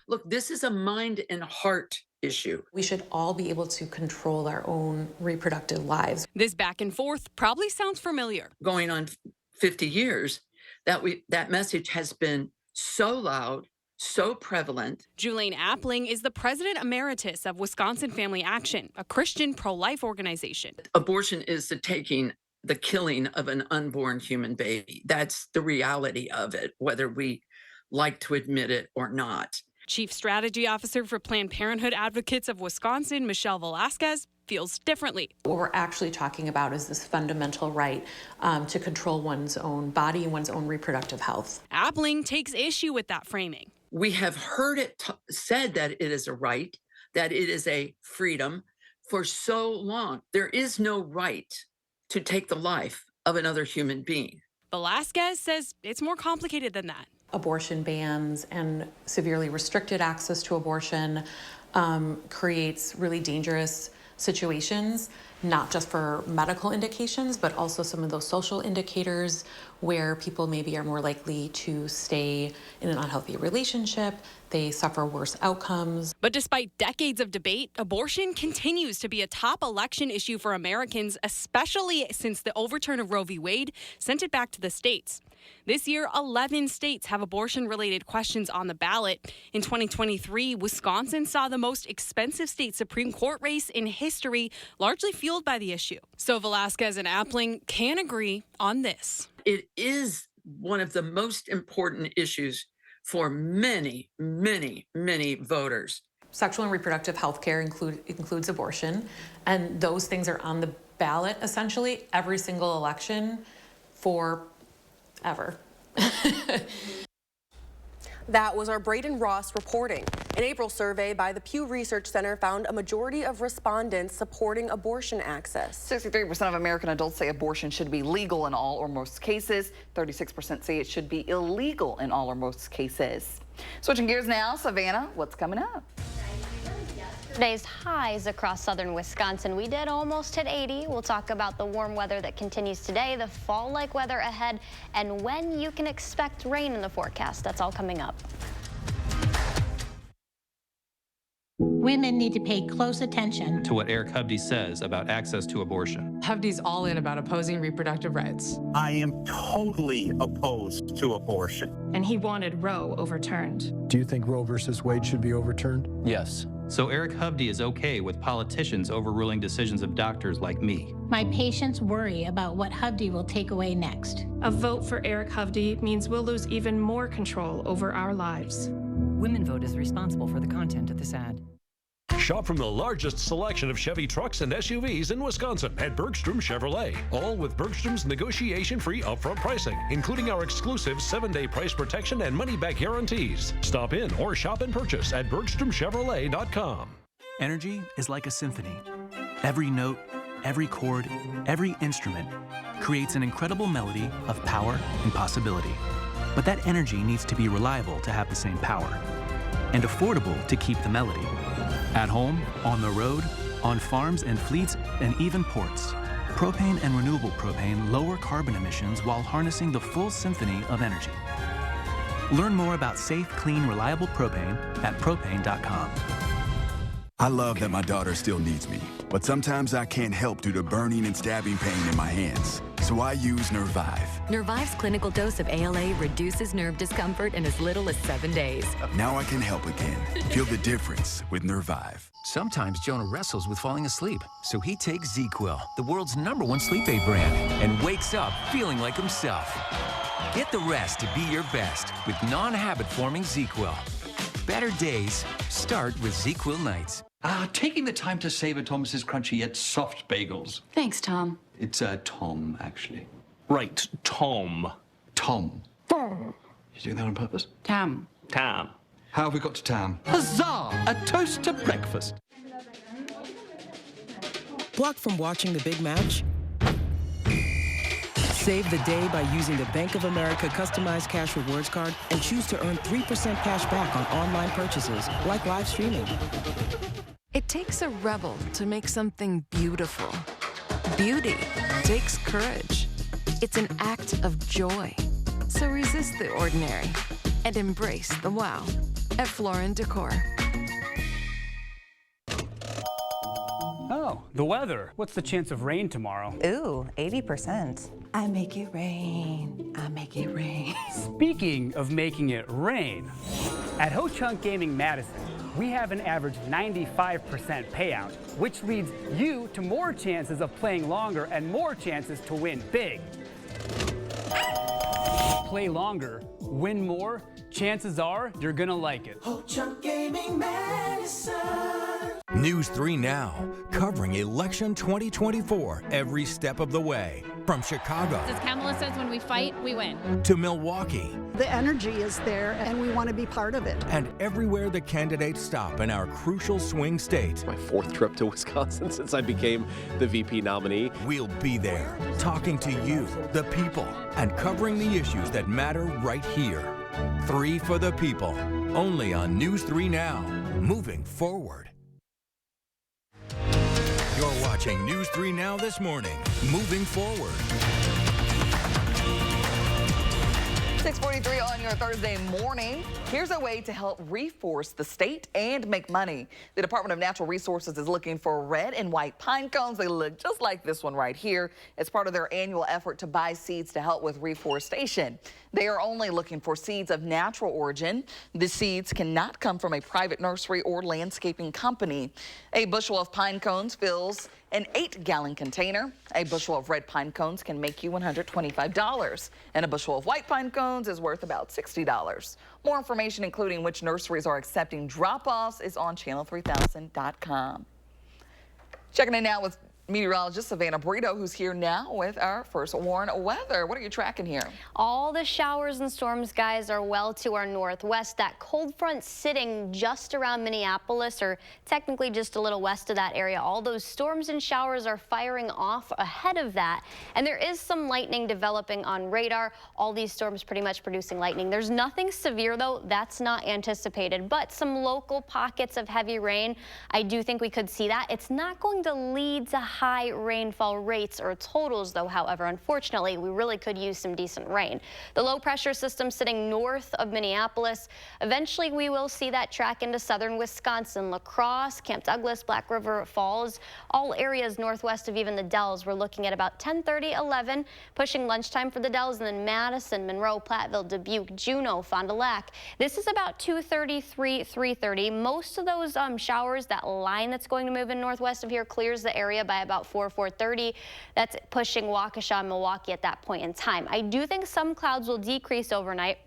Look, this is a mind and heart issue. We should all be able to control our own reproductive lives. This back and forth probably sounds familiar. Going on 50 years, that message has been so loud, so prevalent. Julaine Appling is the president emeritus of Wisconsin Family Action, a Christian pro-life organization. Abortion is the killing of an unborn human baby. That's the reality of it, whether we like to admit it or not. Chief Strategy Officer for Planned Parenthood Advocates of Wisconsin, Michelle Velasquez, feels differently. What we're actually talking about is this fundamental right to control one's own body and one's own reproductive health. Appling takes issue with that framing. We have heard it said that it is a right, that it is a freedom for so long. There is no right to take the life of another human being. Velasquez says it's more complicated than that. Abortion bans and severely restricted access to abortion creates really dangerous situations, not just for medical indications, but also some of those social indicators where people maybe are more likely to stay in an unhealthy relationship, they suffer worse outcomes. But despite decades of debate, abortion continues to be a top election issue for Americans, especially since the overturn of Roe v. Wade sent it back to the states. This year, 11 states have abortion-related questions on the ballot. In 2023, Wisconsin saw the most expensive state Supreme Court race in history, largely fueled by the issue. So Velasquez and Appling can agree on this. It is one of the most important issues for many, many, many voters. Sexual and reproductive health care includes abortion, and those things are on the ballot essentially every single election forever. That was our Braden Ross reporting. An April survey by the Pew Research Center found a majority of respondents supporting abortion access. 63% of American adults say abortion should be legal in all or most cases. 36% say it should be illegal in all or most cases. Switching gears now, Savannah, what's coming up? Today's highs across southern Wisconsin. We did almost hit 80. We'll talk about the warm weather that continues today, the fall-like weather ahead, and when you can expect rain in the forecast. That's all coming up. Women need to pay close attention to what Eric Hovde says about access to abortion. Hovde's all in about opposing reproductive rights. I am totally opposed to abortion. And he wanted Roe overturned. Do you think Roe versus Wade should be overturned? Yes. So Eric Hovde is okay with politicians overruling decisions of doctors like me. My patients worry about what Hovde will take away next. A vote for Eric Hovde means we'll lose even more control over our lives. Women Vote is responsible for the content of this ad. Shop from the largest selection of Chevy trucks and SUVs in Wisconsin at Bergstrom Chevrolet. All with Bergstrom's negotiation-free upfront pricing, including our exclusive 7-day price protection and money-back guarantees. Stop in or shop and purchase at BergstromChevrolet.com. Energy is like a symphony. Every note, every chord, every instrument creates an incredible melody of power and possibility. But that energy needs to be reliable to have the same power, and affordable to keep the melody. At home, on the road, on farms and fleets, and even ports. Propane and renewable propane lower carbon emissions while harnessing the full symphony of energy. Learn more about safe, clean, reliable propane at propane.com. I love that my daughter still needs me, but sometimes I can't help due to burning and stabbing pain in my hands. So I use Nervive. Nervive's clinical dose of ALA reduces nerve discomfort in as little as 7 days. Now I can help again. Feel the difference with Nervive. Sometimes Jonah wrestles with falling asleep, so he takes ZzzQuil, the world's #1 sleep aid brand, and wakes up feeling like himself. Get the rest to be your best with non-habit-forming ZzzQuil. Better days start with ZzzQuil nights. Taking the time to savor Thomas's crunchy yet soft bagels. Thanks, Tom. It's Tom, actually. Right, Tom. Tom. You doing that on purpose? Tam. Tam. How have we got to Tam? Huzzah! A toast to breakfast. Blocked from watching the big match? Save the day by using the Bank of America Customized Cash Rewards Card and choose to earn 3% cash back on online purchases, like live streaming. It takes a rebel to make something beautiful. Beauty takes courage. It's an act of joy. So resist the ordinary and embrace the wow at Florin Decor. Oh, the weather. What's the chance of rain tomorrow? Ooh, 80%. I make it rain. I make it rain. Speaking of making it rain, at Ho Chunk Gaming Madison, we have an average 95% payout, which leads you to more chances of playing longer and more chances to win big. Play longer, win more, chances are you're gonna like it. Ho Chunk Gaming Madison. News 3 Now, covering election 2024 every step of the way. From Chicago As Kamala says, when we fight, we win. to Milwaukee The energy is there, and we want to be part of it. and everywhere the candidates stop in our crucial swing state. My 4th trip to Wisconsin since I became the VP nominee. We'll be there, talking to you, the people, and covering the issues that matter right here. 3 for the people, only on News 3 Now, moving forward. You're watching News 3 Now this morning. Moving forward. 6:43 on your Thursday morning. Here's a way to help reforest the state and make money. The Department of Natural Resources is looking for red and white pine cones. They look just like this one right here. It's part of their annual effort to buy seeds to help with reforestation. They are only looking for seeds of natural origin. The seeds cannot come from a private nursery or landscaping company. A bushel of pine cones fills an 8-gallon container. A bushel of red pine cones can make you $125, and a bushel of white pine cones is worth about $60. More information, including which nurseries are accepting drop-offs, is on channel3000.com. Checking in now with meteorologist Savannah Brito, who's here now with our first warn weather. What are you tracking here? All the showers and storms, guys, are well to our northwest. That cold front sitting just around Minneapolis, or technically just a little west of that area. All those storms and showers are firing off ahead of that. And there is some lightning developing on radar. All these storms pretty much producing lightning. There's nothing severe, though. That's not anticipated. But some local pockets of heavy rain, I do think we could see that. It's not going to lead to high rainfall rates or totals, though. However, unfortunately, we really could use some decent rain. The low pressure system sitting north of Minneapolis. Eventually, we will see that track into southern Wisconsin, La Crosse, Camp Douglas, Black River Falls, all areas northwest of even the Dells. We're looking at about 10:30, 11, pushing lunchtime for the Dells, and then Madison, Monroe, Platteville, Dubuque, Juneau, Fond du Lac. This is about 2:33, 3:30. Most of those showers, that line that's going to move in northwest of here, clears the area by about 4:30. That's pushing Waukesha and Milwaukee at that point in time. I do think some clouds will decrease overnight.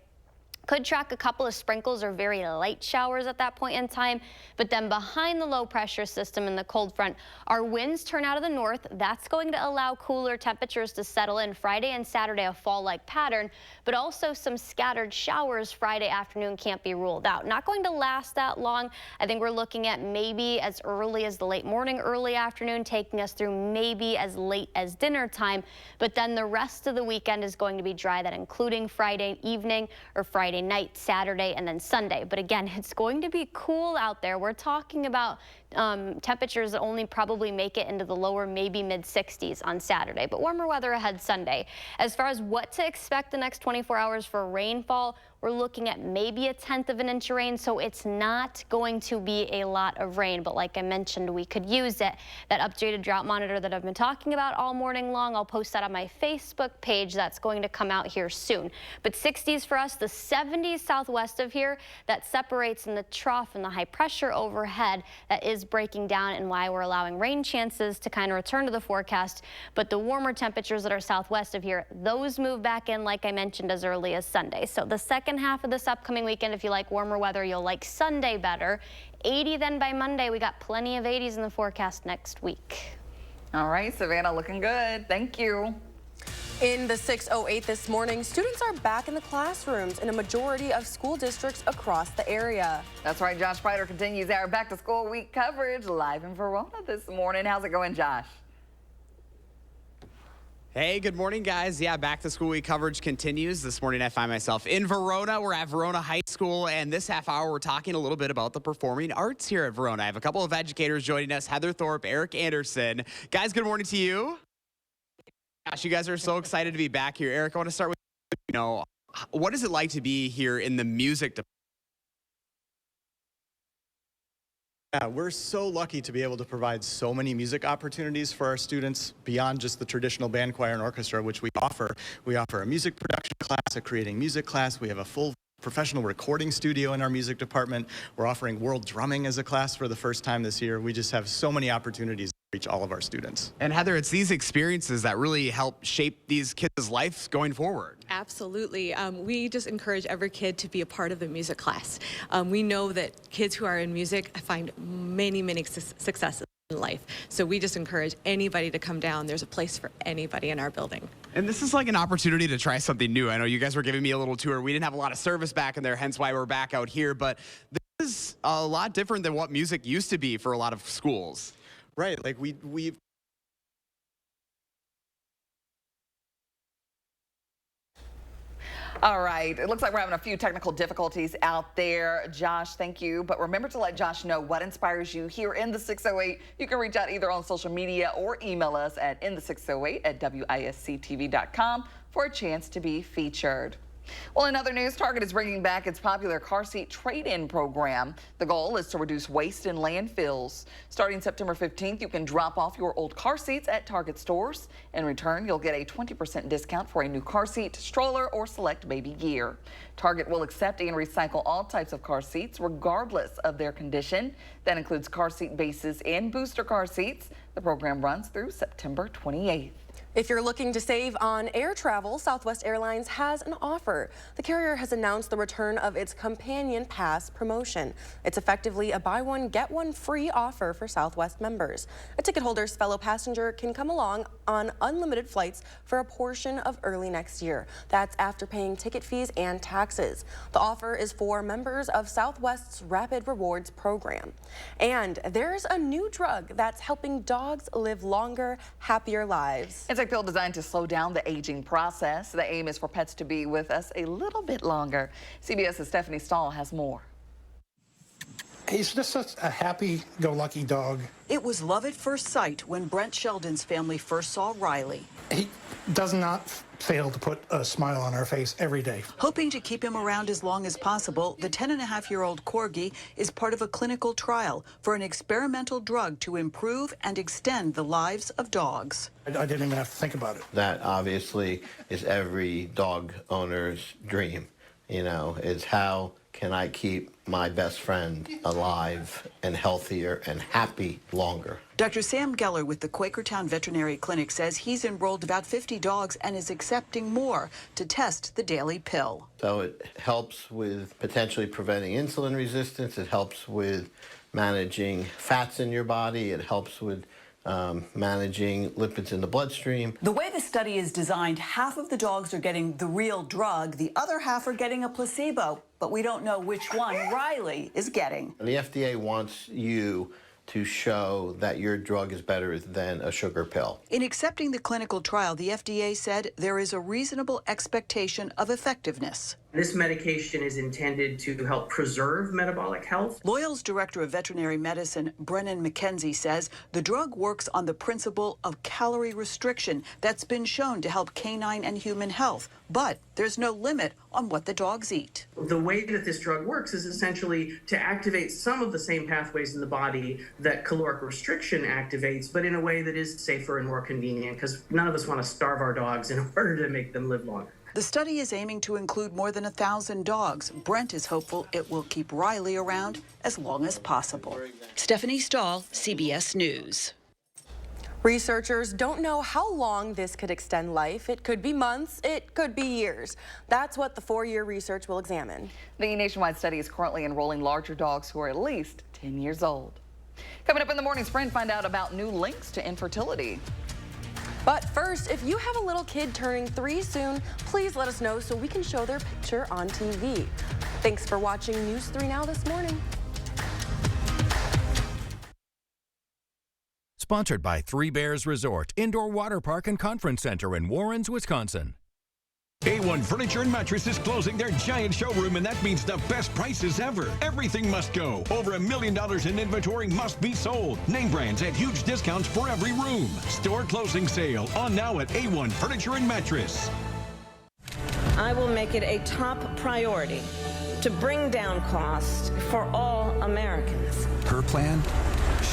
Could track a couple of sprinkles or very light showers at that point in time. But then behind the low pressure system and the cold front, our winds turn out of the north. That's going to allow cooler temperatures to settle in Friday and Saturday, a fall-like pattern, but also some scattered showers Friday afternoon can't be ruled out. Not going to last that long. I think we're looking at maybe as early as the late morning, early afternoon, taking us through maybe as late as dinner time. But then the rest of the weekend is going to be dry, that including Friday evening or Friday night, Saturday, and then Sunday. But again, it's going to be cool out there. We're talking about temperatures that only probably make it into the lower, maybe mid-60s on Saturday, but warmer weather ahead Sunday. As far as what to expect the next 24 hours for rainfall, we're looking at maybe 1/10 of an inch of rain, so it's not going to be a lot of rain. But like I mentioned, we could use it. That updated drought monitor that I've been talking about all morning long, I'll post that on my Facebook page. That's going to come out here soon. But 60s for us, the 70s southwest of here, that separates in the trough and the high pressure overhead that is breaking down, and why we're allowing rain chances to kind of return to the forecast. But the warmer temperatures that are southwest of here, those move back in, like I mentioned, as early as Sunday. So the second half of this upcoming weekend, if you like warmer weather, you'll like Sunday better. 80 then by Monday. We got plenty of 80s in the forecast next week. All right, Savannah, looking good. Thank you. In the 6:08 this morning, students are back in the classrooms in a majority of school districts across the area. That's right. Josh Prider continues our back to school week coverage live in Verona this morning. How's it going, Josh? Hey, good morning, guys. Yeah, back to school week coverage continues. This morning I find myself in Verona. We're at Verona High School, and this half hour we're talking a little bit about the performing arts here at Verona. I have a couple of educators joining us, Heather Thorpe, Eric Anderson. Guys, good morning to you. Gosh, you guys are so excited to be back here. Eric, I want to start with, what is it like to be here in the music department? Yeah, we're so lucky to be able to provide so many music opportunities for our students beyond just the traditional band, choir, and orchestra, which we offer. We offer a music production class, a creating music class. We have a full professional recording studio in our music department. We're offering world drumming as a class for the first time this year. We just have so many opportunities to reach all of our students. And Heather, it's these experiences that really help shape these kids' lives going forward. Absolutely. We just encourage every kid to be a part of the music class. We know that kids who are in music find many, many successes in life. So we just encourage anybody to come down. There's a place for anybody in our building. And this is like an opportunity to try something new. I know you guys were giving me a little tour. We didn't have a lot of service back in there, hence why we're back out here. But this is a lot different than what music used to be for a lot of schools. Right. Like we've All right, it looks like we're having a few technical difficulties out there. Josh, thank you. But remember to let Josh know what inspires you here in the 608. You can reach out either on social media or email us at in the608@wisc-tv.com for a chance to be featured. Well, in other news, Target is bringing back its popular car seat trade-in program. The goal is to reduce waste in landfills. Starting September 15th, you can drop off your old car seats at Target stores. In return, you'll get a 20% discount for a new car seat, stroller, or select baby gear. Target will accept and recycle all types of car seats, regardless of their condition. That includes car seat bases and booster car seats. The program runs through September 28th. If you're looking to save on air travel, Southwest Airlines has an offer. The carrier has announced the return of its Companion Pass promotion. It's effectively a buy one, get one free offer for Southwest members. A ticket holder's fellow passenger can come along on unlimited flights for a portion of early next year. That's after paying ticket fees and taxes. The offer is for members of Southwest's Rapid Rewards program. And there's a new drug that's helping dogs live longer, happier lives. It's a pill designed to slow down the aging process. The aim is for pets to be with us a little bit longer. CBS's Stephanie Stahl has more. He's just a happy-go-lucky dog. It was love at first sight when Brent Sheldon's family first saw Riley. He does not fail to put a smile on our face every day. Hoping to keep him around as long as possible, the 10-and-a-half-year-old Corgi is part of a clinical trial for an experimental drug to improve and extend the lives of dogs. I didn't even have to think about it. That obviously is every dog owner's dream, is how can I keep my best friend alive and healthier and happy longer. Dr. Sam Geller with the Quakertown Veterinary Clinic says he's enrolled about 50 dogs and is accepting more to test the daily pill. So it helps with potentially preventing insulin resistance. It helps with managing fats in your body. It helps with managing lipids in the bloodstream. The way the study is designed, half of the dogs are getting the real drug, the other half are getting a placebo, but we don't know which one Riley is getting. The FDA wants you to show that your drug is better than a sugar pill. In accepting the clinical trial, the FDA said there is a reasonable expectation of effectiveness. This medication is intended to help preserve metabolic health. Loyal's director of veterinary medicine, Brennan McKenzie, says the drug works on the principle of calorie restriction that's been shown to help canine and human health, but there's no limit on what the dogs eat. The way that this drug works is essentially to activate some of the same pathways in the body that caloric restriction activates, but in a way that is safer and more convenient, because none of us want to starve our dogs in order to make them live longer. The study is aiming to include more than 1,000 dogs. Brent is hopeful it will keep Riley around as long as possible. Stephanie Stahl, CBS News. Researchers don't know how long this could extend life. It could be months, it could be years. That's what the 4-year research will examine. The nationwide study is currently enrolling larger dogs who are at least 10 years old. Coming up in the morning sprint, find out about new links to infertility. But first, if you have a little kid turning 3 soon, please let us know so we can show their picture on TV. Thanks for watching News 3 Now this morning. Sponsored by Three Bears Resort, Indoor Water Park and Conference Center in Warrens, Wisconsin. A1 Furniture and Mattress is closing their giant showroom, and that means the best prices ever. Everything must go. Over $1 million in inventory must be sold. Name brands at huge discounts for every room. Store closing sale on now at A1 Furniture and Mattress. I will make it a top priority to bring down costs for all Americans. Her plan?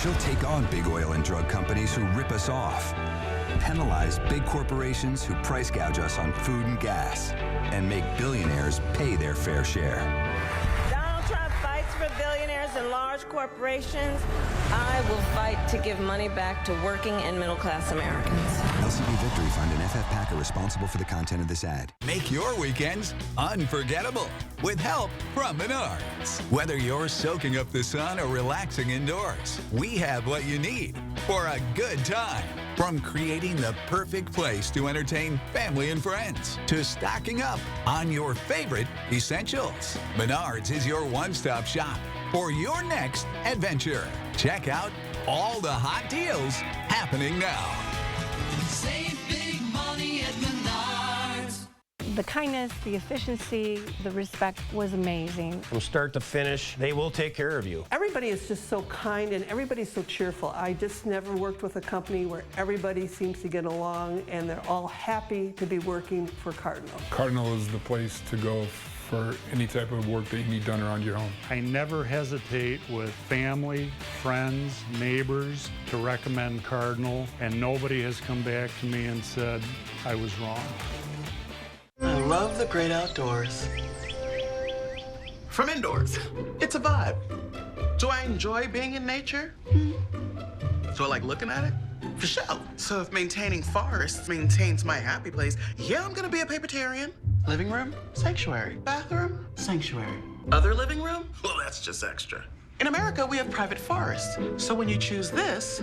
She'll take on big oil and drug companies who rip us off, penalize big corporations who price gouge us on food and gas, and make billionaires pay their fair share. Donald Trump fights for billionaires and large corporations. I will fight to give money back to working and middle-class Americans. LCB Victory Fund and FF PAC are responsible for the content of this ad. Make your weekends unforgettable with help from Menards. Whether you're soaking up the sun or relaxing indoors, we have what you need for a good time. From creating the perfect place to entertain family and friends, to stocking up on your favorite essentials. Menards is your one-stop shop for your next adventure. Check out all the hot deals happening now. Save big money at Menards. The kindness, the efficiency, the respect was amazing. From start to finish, they will take care of you. Everybody is just so kind and everybody's so cheerful. I just never worked with a company where everybody seems to get along and they're all happy to be working for Cardinal. Cardinal is the place to go for any type of work that you need done around your home. I never hesitate with family, friends, neighbors to recommend Cardinal, and nobody has come back to me and said I was wrong. I love the great outdoors. From indoors, it's a vibe. Do I enjoy being in nature? Do I like looking at it? For sure. So if maintaining forests maintains my happy place, yeah, I'm gonna be a papertarian. Living room, sanctuary. Bathroom, sanctuary. Other living room? Well, that's just extra. In America, we have private forests. So when you choose this,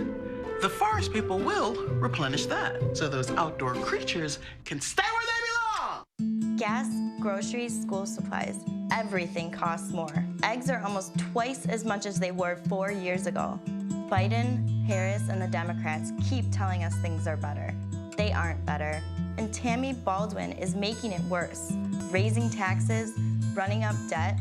the forest people will replenish that. So those outdoor creatures can stay where they belong. Gas, groceries, school supplies, everything costs more. Eggs are almost twice as much as they were 4 years ago. Biden, Harris, and the Democrats keep telling us things are better. They aren't better. And Tammy Baldwin is making it worse, raising taxes, running up debt,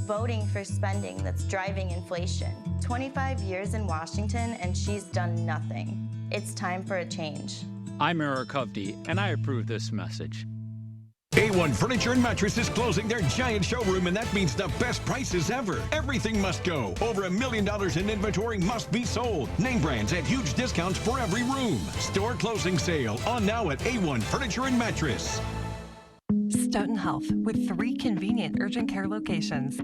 voting for spending that's driving inflation. 25 years in Washington and she's done nothing. It's time for a change. I'm Eric Hovde, and I approve this message. A1 Furniture and Mattress is closing their giant showroom, and that means the best prices ever. Everything must go. Over $1 million in inventory must be sold. Name brands at huge discounts for every room. Store closing sale on now at A1 Furniture and Mattress. Stoughton Health with 3 convenient urgent care locations.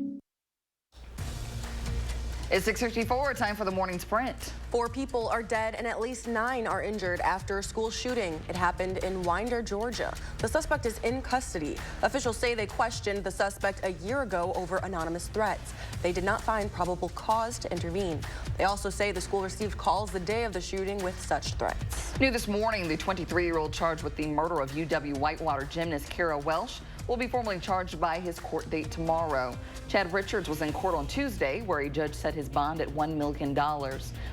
It's 6:54, time for the morning sprint. 4 people are dead and at least 9 are injured after a school shooting. It happened in Winder, Georgia. The suspect is in custody. Officials say they questioned the suspect a year ago over anonymous threats. They did not find probable cause to intervene. They also say the school received calls the day of the shooting with such threats. New this morning, the 23-year-old charged with the murder of UW Whitewater gymnast Kara Welsh will be formally charged by his court date tomorrow. Chad Richards was in court on Tuesday, where a judge set his bond at $1 million.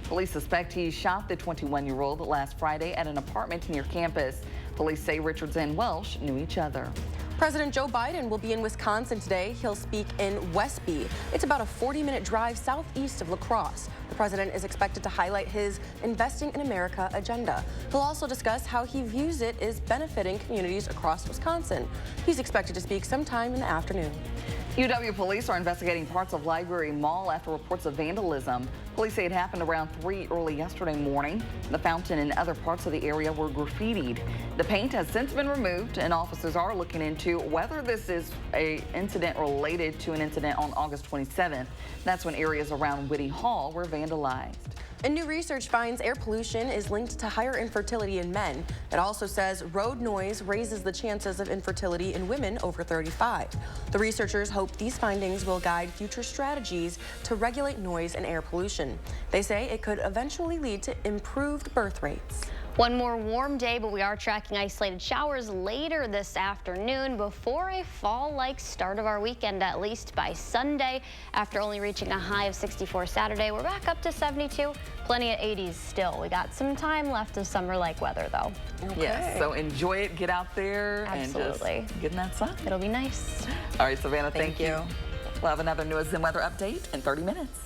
Police suspect he shot the 21-year-old last Friday at an apartment near campus. Police say Richards and Welsh knew each other. President Joe Biden will be in Wisconsin today. He'll speak in Westby. It's about a 40-minute drive southeast of La Crosse. The president is expected to highlight his Investing in America agenda. He'll also discuss how he views it as benefiting communities across Wisconsin. He's expected to speak sometime in the afternoon. UW police are investigating parts of Library Mall after reports of vandalism. Police say it happened around 3 early yesterday morning. The fountain and other parts of the area were graffitied. The paint has since been removed, and officers are looking into whether this is an incident related to an incident on August 27th. That's when areas around Whitty Hall were vandalized. And new research finds air pollution is linked to higher infertility in men. It also says road noise raises the chances of infertility in women over 35. The researchers hope these findings will guide future strategies to regulate noise and air pollution. They say it could eventually lead to improved birth rates. One more warm day, but we are tracking isolated showers later this afternoon before a fall-like start of our weekend, at least by Sunday. After only reaching a high of 64 Saturday, we're back up to 72. Plenty of 80s still. We got some time left of summer-like weather, though. Okay. Yes, so enjoy it. Get out there and just get in that sun. It'll be nice. All right, Savannah, thank you. We'll have another news and weather update in 30 minutes.